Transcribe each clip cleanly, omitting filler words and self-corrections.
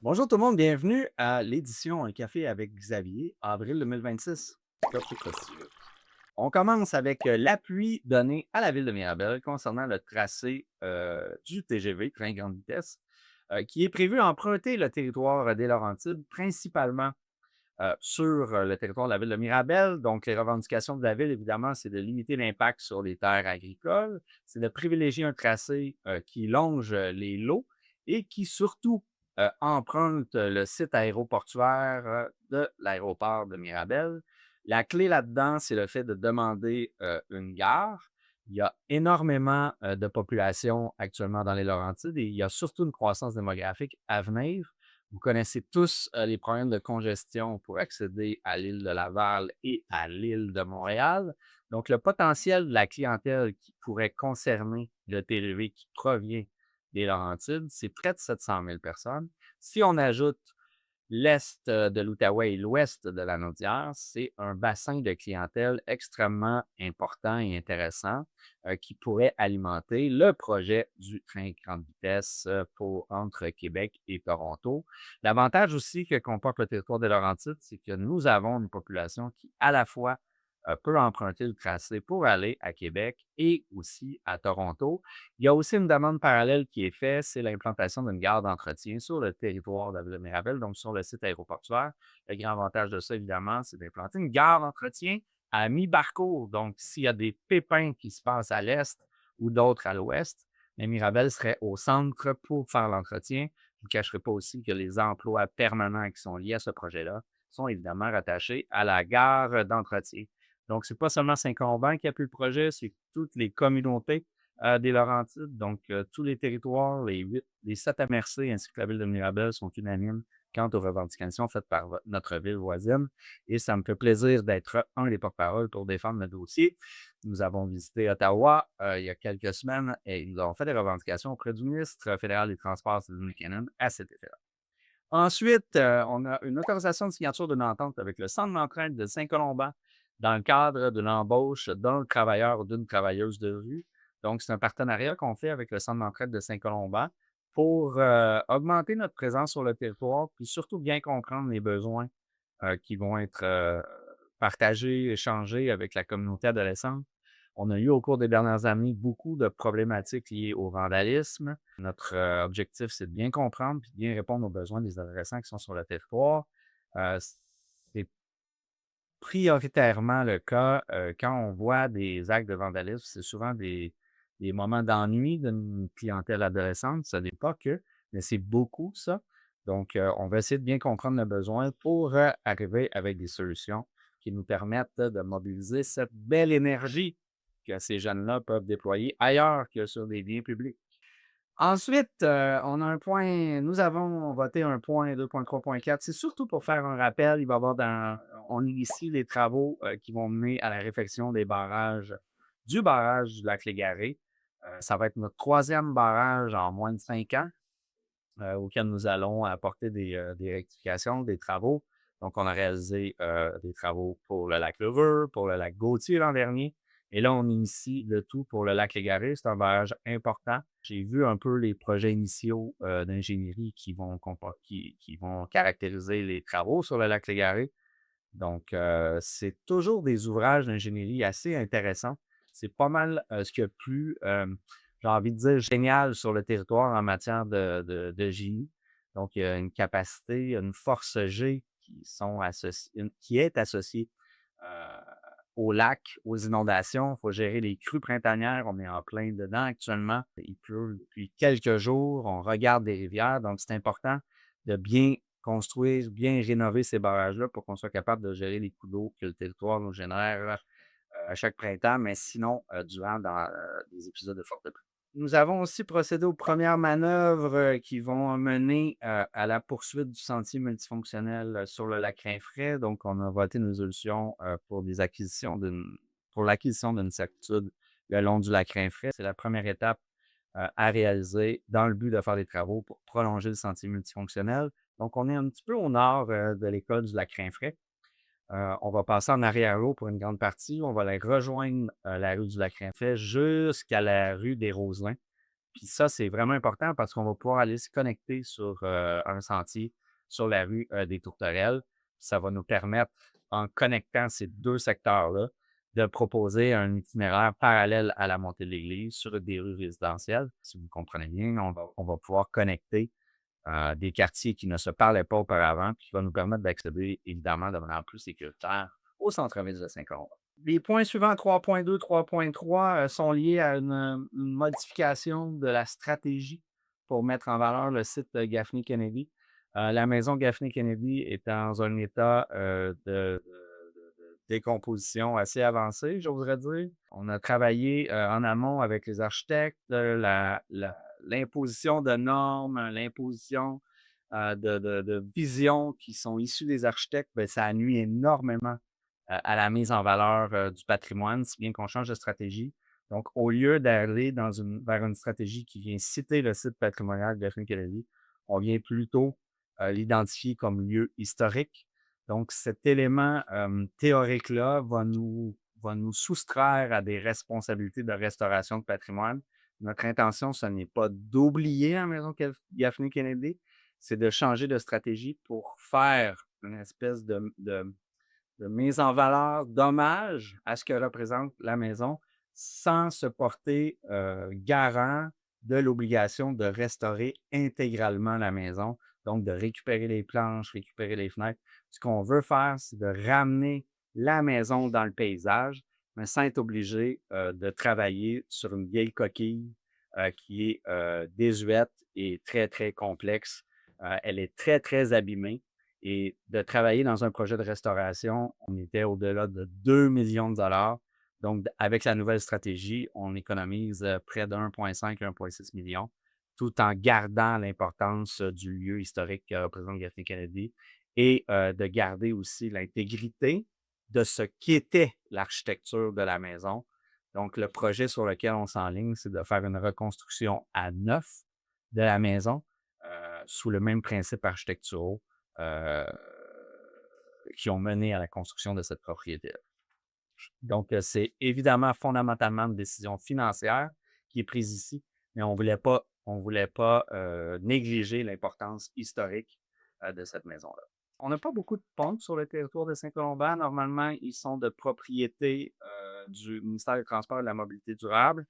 Bonjour tout le monde, bienvenue à l'édition Un café avec Xavier, avril 2026. Top prestigieux. On commence avec l'appui donné à la ville de Mirabel concernant le tracé du TGV, train grande vitesse, qui est prévu emprunter le territoire des Laurentides, principalement sur le territoire de la ville de Mirabel. Donc, les revendications de la ville, évidemment, c'est de limiter l'impact sur les terres agricoles, c'est de privilégier un tracé qui longe les lots et qui surtout emprunte le site aéroportuaire de l'aéroport de Mirabel. La clé là-dedans, c'est le fait de demander une gare. Il y a énormément de population actuellement dans les Laurentides et il y a surtout une croissance démographique à venir. Vous connaissez tous les problèmes de congestion pour accéder à l'île de Laval et à l'île de Montréal. Donc, le potentiel de la clientèle qui pourrait concerner le TGV qui provient des Laurentides, c'est près de 700 000 personnes. Si on ajoute l'est de l'Outaouais et l'ouest de la Naudière, c'est un bassin de clientèle extrêmement important et intéressant qui pourrait alimenter le projet du train grande vitesse entre Québec et Toronto. L'avantage aussi que comporte le territoire des Laurentides, c'est que nous avons une population qui, à la fois, peut emprunter le tracé pour aller à Québec et aussi à Toronto. Il y a aussi une demande parallèle qui est faite, c'est l'implantation d'une gare d'entretien sur le territoire de la ville de Mirabel, donc sur le site aéroportuaire. Le grand avantage de ça, évidemment, c'est d'implanter une gare d'entretien à mi-parcours. Donc, s'il y a des pépins qui se passent à l'est ou d'autres à l'ouest, mais Mirabel serait au centre pour faire l'entretien. Je ne vous cacherai pas aussi que les emplois permanents qui sont liés à ce projet-là sont évidemment rattachés à la gare d'entretien. Donc, c'est pas seulement Saint-Colomban qui appuie le projet, c'est toutes les communautés des Laurentides. Donc, tous les territoires, les 7 MRC ainsi que la ville de Mirabel sont unanimes quant aux revendications faites par notre ville voisine. Et ça me fait plaisir d'être un des porte-parole pour défendre le dossier. Nous avons visité Ottawa il y a quelques semaines et ils ont fait des revendications auprès du ministre fédéral des Transports, Sylvain McKinnon, à cet effet-là. Ensuite, on a une autorisation de signature d'une entente avec le Centre d'entraide de Saint-Colomban dans le cadre de l'embauche d'un travailleur ou d'une travailleuse de rue. Donc, c'est un partenariat qu'on fait avec le Centre d'entraide de Saint-Colomban pour augmenter notre présence sur le territoire, puis surtout bien comprendre les besoins qui vont être partagés, échangés avec la communauté adolescente. On a eu au cours des dernières années beaucoup de problématiques liées au vandalisme. Notre objectif, c'est de bien comprendre et de bien répondre aux besoins des adolescents qui sont sur le territoire. Euh, c'est prioritairement le cas quand on voit des actes de vandalisme. C'est souvent des moments d'ennui d'une clientèle adolescente. Ça n'est pas que, mais c'est beaucoup ça. Donc, on va essayer de bien comprendre le besoin pour arriver avec des solutions qui nous permettent de mobiliser cette belle énergie que ces jeunes-là peuvent déployer ailleurs que sur des biens publics. Ensuite, on a un point, nous avons voté un point 2.3.4. C'est surtout pour faire un rappel, il va y avoir on initie les travaux qui vont mener à la réfection des barrages, du barrage du lac Légaré. Ça va être notre troisième barrage en moins de 5 ans auquel nous allons apporter des rectifications, des travaux. Donc, on a réalisé des travaux pour le lac Leveux, pour le lac Gauthier l'an dernier. Et là, on initie le tout pour le lac Légaré. C'est un barrage important. J'ai vu un peu les projets initiaux d'ingénierie qui vont caractériser les travaux sur le lac Légaré. Donc, c'est toujours des ouvrages d'ingénierie assez intéressants. C'est pas mal ce qu'il y a de plus, j'ai envie de dire, génial sur le territoire en matière de génie. Donc, il y a une capacité, une force G qui est associée euh, au lac, aux inondations. Il faut gérer les crues printanières. On est en plein dedans actuellement. Il pleut depuis quelques jours. On regarde des rivières. Donc, c'est important de bien construire, bien rénover ces barrages-là pour qu'on soit capable de gérer les coups d'eau que le territoire nous génère à chaque printemps, mais sinon durant des épisodes de forte pluie. Nous avons aussi procédé aux premières manœuvres qui vont mener à la poursuite du sentier multifonctionnel sur le lac Rinfret. Donc, on a voté une résolution pour l'acquisition d'une certitude le long du lac Rinfret. C'est la première étape à réaliser dans le but de faire des travaux pour prolonger le sentier multifonctionnel. Donc, on est un petit peu au nord de l'école du lac Rinfret. On va passer en arrière-eau pour une grande partie. On va aller rejoindre la rue du Lac-Crainfait jusqu'à la rue des Roselins. Puis ça, c'est vraiment important parce qu'on va pouvoir aller se connecter sur un sentier sur la rue des Tourterelles. Ça va nous permettre, en connectant ces deux secteurs-là, de proposer un itinéraire parallèle à la montée de l'église sur des rues résidentielles. Si vous comprenez bien, on va pouvoir connecter des quartiers qui ne se parlaient pas auparavant, puis qui va nous permettre d'accéder, évidemment, de manière plus sécuritaire au centre-ville de Saint-Colomban. Les points suivants, 3.2, 3.3, sont liés à une modification de la stratégie pour mettre en valeur le site de Gaffney Kennedy. La maison Gaffney Kennedy est dans un état de décomposition assez avancé, j'oserais dire. On a travaillé en amont avec les architectes, l'imposition de normes, l'imposition de visions qui sont issues des architectes, bien, ça nuit énormément à la mise en valeur du patrimoine, si bien qu'on change de stratégie. Donc, au lieu d'aller vers une stratégie qui vient citer le site patrimonial de Daphne Kennedy, on vient plutôt l'identifier comme lieu historique. Donc, cet élément théorique-là va nous soustraire à des responsabilités de restauration de patrimoine. Notre intention, ce n'est pas d'oublier la maison Daphne Kennedy, c'est de changer de stratégie pour faire une espèce de mise en valeur, d'hommage à ce que représente la maison, sans se porter garant de l'obligation de restaurer intégralement la maison, donc de récupérer les planches, récupérer les fenêtres. Ce qu'on veut faire, c'est de ramener la maison dans le paysage, mais sans être obligé de travailler sur une vieille coquille qui est désuète et très, très complexe. Elle est très, très abîmée. Et de travailler dans un projet de restauration, on était au-delà de 2 millions de dollars. Donc, avec la nouvelle stratégie, on économise près de 1,5 à 1,6 millions, tout en gardant l'importance du lieu historique que représente Gaffney Kennedy et de garder aussi l'intégrité de ce qu'était l'architecture de la maison. Donc, le projet sur lequel on s'enligne, c'est de faire une reconstruction à neuf de la maison sous le même principe architectural euh, qui ont mené à la construction de cette propriété. Donc, c'est évidemment fondamentalement une décision financière qui est prise ici, mais on voulait pas négliger l'importance historique de cette maison-là. On n'a pas beaucoup de ponts sur le territoire de Saint-Colomban. Normalement, ils sont de propriété du ministère des Transports et de la Mobilité durable.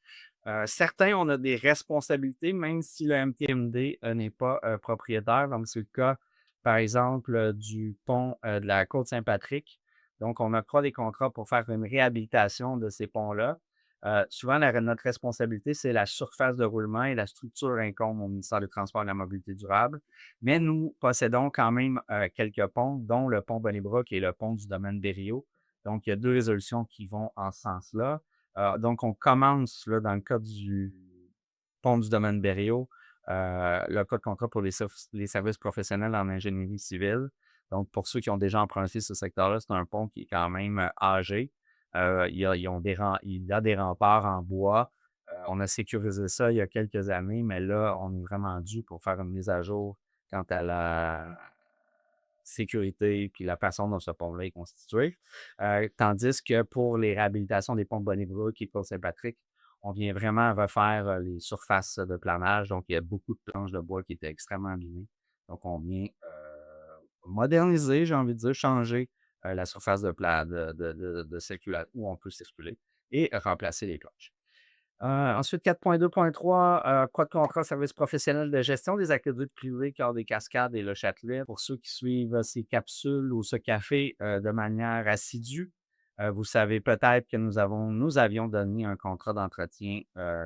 Certains, on a des responsabilités, même si le MTMD n'est pas propriétaire. Donc, c'est le cas, par exemple, du pont de la Côte-Saint-Patrick. Donc, on octroie des contrats pour faire une réhabilitation de ces ponts-là. Souvent, notre responsabilité, c'est la surface de roulement et la structure incombe au ministère du Transport et de la Mobilité durable. Mais nous possédons quand même quelques ponts, dont le pont Bonnet-Bras, qui est le pont du domaine Berriot. Donc, il y a deux résolutions qui vont en ce sens-là. Donc, on commence là, dans le cas du pont du domaine Berriot, le cas de contrat pour les services professionnels en ingénierie civile. Donc, pour ceux qui ont déjà emprunté ce secteur-là, c'est un pont qui est quand même âgé. Il y a des remparts en bois. On a sécurisé ça il y a quelques années, mais là, on est vraiment dû pour faire une mise à jour quant à la sécurité puis la façon dont ce pont-là est constitué. Tandis que pour les réhabilitations des ponts de Bonnet-Bras qui est pour Saint-Patrick, on vient vraiment refaire les surfaces de planage. Donc, il y a beaucoup de planches de bois qui étaient extrêmement abîmées. Donc, on vient moderniser, j'ai envie de dire, changer la surface de circulation où on peut circuler et remplacer les planches. Ensuite, 4.2.3, quoi de contrat service professionnel de gestion des aqueducs privés, Cœur des Cascades et Le Châtelet. Pour ceux qui suivent ces capsules ou ce café de manière assidue, vous savez peut-être que nous avions donné un contrat d'entretien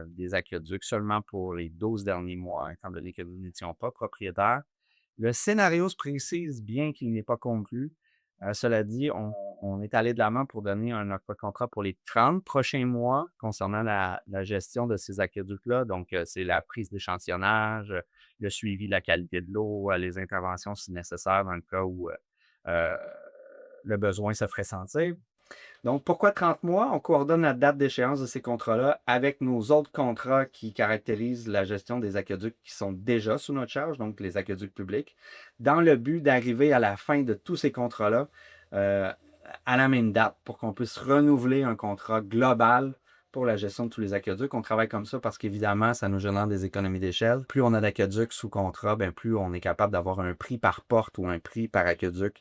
des aqueducs seulement pour les 12 derniers mois, étant donné que nous n'étions pas propriétaires. Le scénario se précise bien qu'il n'est pas conclu. Cela dit, on est allé de l'avant pour donner un offre contrat pour les 30 prochains mois concernant la gestion de ces aqueducs-là. Donc, c'est la prise d'échantillonnage, le suivi de la qualité de l'eau, les interventions si nécessaire dans le cas où euh, le besoin se ferait sentir. Donc, pourquoi 30 mois? On coordonne la date d'échéance de ces contrats-là avec nos autres contrats qui caractérisent la gestion des aqueducs qui sont déjà sous notre charge, donc les aqueducs publics, dans le but d'arriver à la fin de tous ces contrats-là à la même date pour qu'on puisse renouveler un contrat global pour la gestion de tous les aqueducs. On travaille comme ça parce qu'évidemment, ça nous génère des économies d'échelle. Plus on a d'aqueducs sous contrat, ben plus on est capable d'avoir un prix par porte ou un prix par aqueduc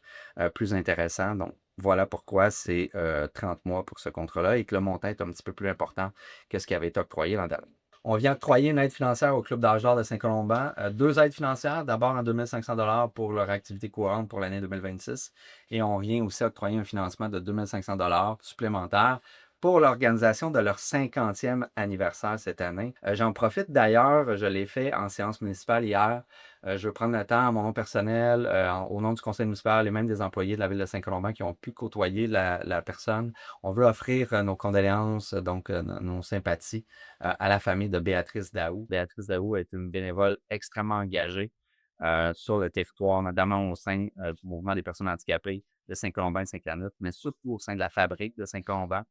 plus intéressant. Donc, voilà pourquoi c'est 30 mois pour ce contrat-là et que le montant est un petit peu plus important que ce qui avait été octroyé l'an dernier. On vient octroyer une aide financière au Club d'âge d'or de Saint-Colomban. Deux aides financières, d'abord en 2 500 $ pour leur activité courante pour l'année 2026 et on vient aussi octroyer un financement de 2 500 $ supplémentaires pour l'organisation de leur 50e anniversaire cette année. J'en profite d'ailleurs, je l'ai fait en séance municipale hier. Je veux prendre le temps à mon nom personnel, au nom du conseil municipal et même des employés de la ville de Saint-Colomban qui ont pu côtoyer la personne. On veut offrir nos condoléances, donc nos sympathies à la famille de Béatrice Daou. Béatrice Daou est une bénévole extrêmement engagée sur le territoire, notamment au sein du mouvement des personnes handicapées de Saint-Colomban et Saint-Canute, mais surtout au sein de la fabrique de Saint-Colomban.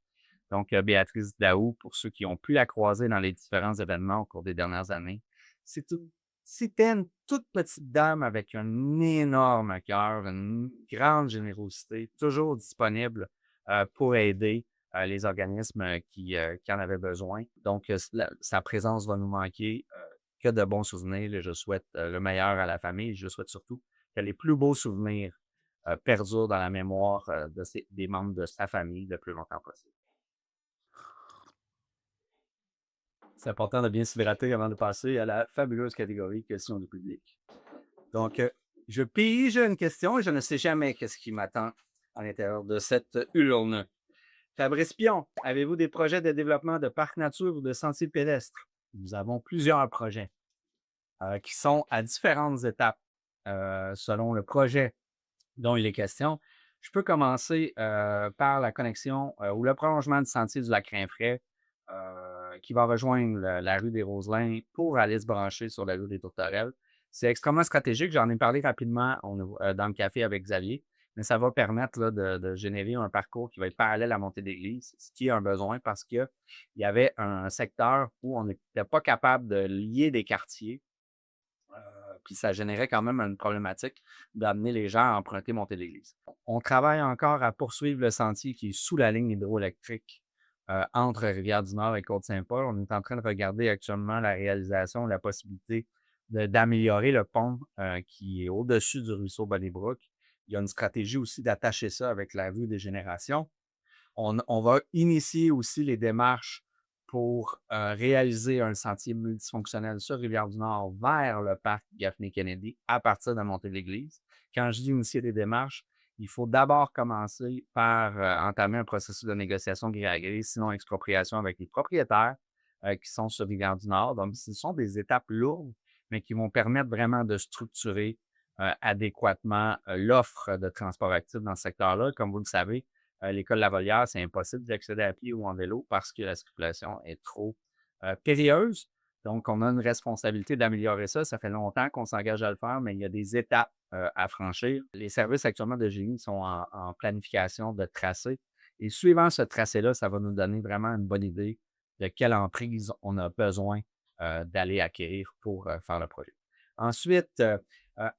Donc, Béatrice Daou, pour ceux qui ont pu la croiser dans les différents événements au cours des dernières années, c'était une toute petite dame avec un énorme cœur, une grande générosité, toujours disponible pour aider les organismes qui en avaient besoin. Donc, sa présence va nous manquer. Que de bons souvenirs. Je souhaite le meilleur à la famille. Je souhaite surtout que les plus beaux souvenirs perdurent dans la mémoire des membres de sa famille le plus longtemps possible. C'est important de bien s'hydrater avant de passer à la fabuleuse catégorie questions du public. Donc, je pige une question et je ne sais jamais qu'est-ce qui m'attend à l'intérieur de cette urne. Fabrice Pion, avez-vous des projets de développement de parcs nature ou de sentiers pédestres? Nous avons plusieurs projets qui sont à différentes étapes selon le projet dont il est question. Je peux commencer par la connexion ou le prolongement du sentier du lac Rainfray qui va rejoindre la rue des Roselins pour aller se brancher sur la rue des Tourterelles. C'est extrêmement stratégique. J'en ai parlé rapidement dans le café avec Xavier, mais ça va permettre là, de générer un parcours qui va être parallèle à Montée d'Église, ce qui est un besoin parce qu'il y avait un secteur où on n'était pas capable de lier des quartiers puis ça générait quand même une problématique d'amener les gens à emprunter Montée-l'Église. On travaille encore à poursuivre le sentier qui est sous la ligne hydroélectrique entre Rivière-du-Nord et Côte-Saint-Paul. On est en train de regarder actuellement la réalisation, la possibilité d'améliorer le pont qui est au-dessus du ruisseau Bonnie-Brook. Il y a une stratégie aussi d'attacher ça avec la rue des Générations. On va initier aussi les démarches pour réaliser un sentier multifonctionnel sur Rivière-du-Nord vers le parc Gaffney-Kennedy à partir de Montée-l'Église. Quand je dis initier des démarches, il faut d'abord commencer par entamer un processus de négociation gré à gré, sinon expropriation avec les propriétaires qui sont sur Rivière-du-Nord. Donc, ce sont des étapes lourdes, mais qui vont permettre vraiment de structurer adéquatement l'offre de transport actif dans ce secteur-là. Comme vous le savez, l'école Lavolière, c'est impossible d'y accéder à pied ou en vélo parce que la circulation est trop périlleuse. Donc, on a une responsabilité d'améliorer ça. Ça fait longtemps qu'on s'engage à le faire, mais il y a des étapes à franchir. Les services actuellement de génie sont en planification de tracé. Et suivant ce tracé-là, ça va nous donner vraiment une bonne idée de quelle emprise on a besoin d'aller acquérir pour faire le projet. Ensuite,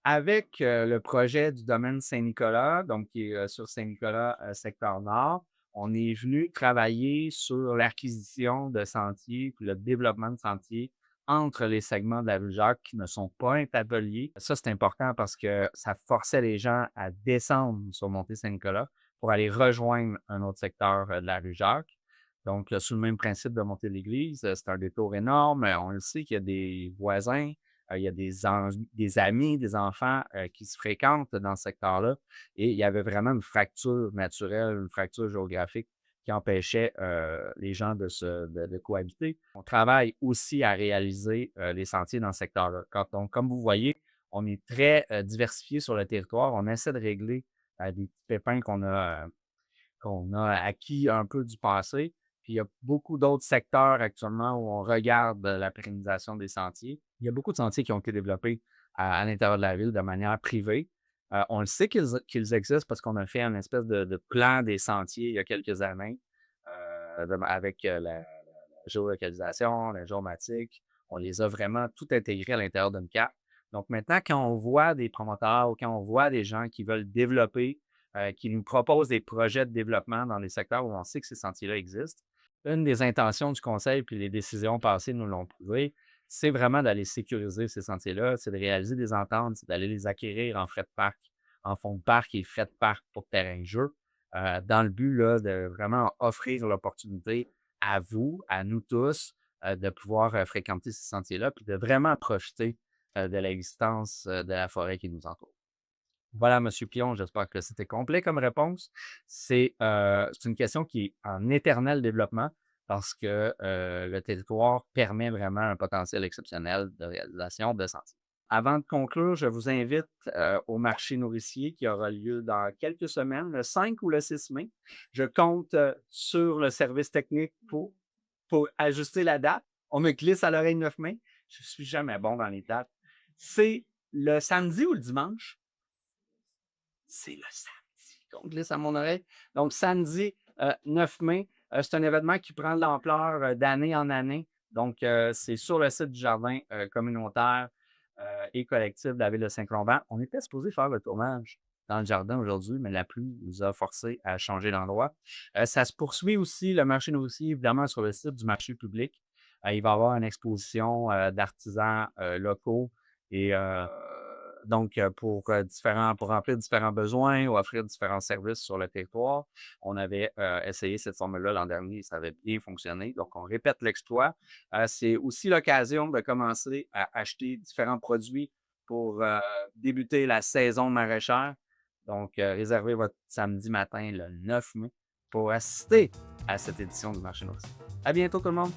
avec le projet du domaine Saint-Nicolas, donc qui est sur Saint-Nicolas, secteur nord, on est venu travailler sur l'acquisition de sentiers puis le développement de sentiers entre les segments de la rue Jacques qui ne sont pas interreliés. Ça, c'est important parce que ça forçait les gens à descendre sur Montée Saint-Nicolas pour aller rejoindre un autre secteur de la rue Jacques. Donc, sous le même principe de Montée l'Église, c'est un détour énorme. On le sait qu'il y a des voisins il y a des amis, des enfants qui se fréquentent dans ce secteur-là. Et il y avait vraiment une fracture naturelle, une fracture géographique qui empêchait les gens de cohabiter. On travaille aussi à réaliser les sentiers dans ce secteur-là. Comme vous voyez, on est très diversifié sur le territoire. On essaie de régler des petits pépins qu'on a acquis un peu du passé. Puis il y a beaucoup d'autres secteurs actuellement où on regarde la pérennisation des sentiers. Il y a beaucoup de sentiers qui ont été développés à l'intérieur de la ville de manière privée. On le sait qu'ils existent parce qu'on a fait une espèce de plan des sentiers il y a quelques années avec la géolocalisation, la géomatique. On les a vraiment tout intégrés à l'intérieur d'une carte. Donc maintenant, quand on voit des promoteurs ou quand on voit des gens qui veulent développer qui nous proposent des projets de développement dans des secteurs où on sait que ces sentiers-là existent. Une des intentions du conseil, puis les décisions passées nous l'ont prouvé, c'est vraiment d'aller sécuriser ces sentiers-là, c'est de réaliser des ententes, c'est d'aller les acquérir en frais de parc, en fonds de parc et frais de parc pour terrain de jeu, dans le but là, de vraiment offrir l'opportunité à vous, à nous tous, de pouvoir fréquenter ces sentiers-là, puis de vraiment profiter de l'existence de la forêt qui nous entoure. Voilà, Monsieur Pion, j'espère que c'était complet comme réponse. C'est une question qui est en éternel développement parce que le territoire permet vraiment un potentiel exceptionnel de réalisation de sentiers. Avant de conclure, je vous invite au marché nourricier qui aura lieu dans quelques semaines, le 5 ou le 6 mai. Je compte sur le service technique pour ajuster la date. On me glisse à l'oreille 9 mai. Je suis jamais bon dans les dates. C'est le samedi ou le dimanche? C'est le samedi qu'on glisse à mon oreille. Donc, samedi 9 mai, c'est un événement qui prend de l'ampleur d'année en année. Donc, c'est sur le site du jardin communautaire et collectif de la ville de Saint-Colomban. On était supposé faire le tournage dans le jardin aujourd'hui, mais la pluie nous a forcé à changer d'endroit. Ça se poursuit aussi, le marché nourricier, évidemment, sur le site du marché public. Il va y avoir une exposition d'artisans locaux et donc, pour remplir différents besoins ou offrir différents services sur le territoire, on avait essayé cette formule-là l'an dernier, ça avait bien fonctionné. Donc, on répète l'exploit. C'est aussi l'occasion de commencer à acheter différents produits pour débuter la saison maraîchère. Donc, réservez votre samedi matin, le 9 mai, pour assister à cette édition du marché nourricier. À bientôt tout le monde!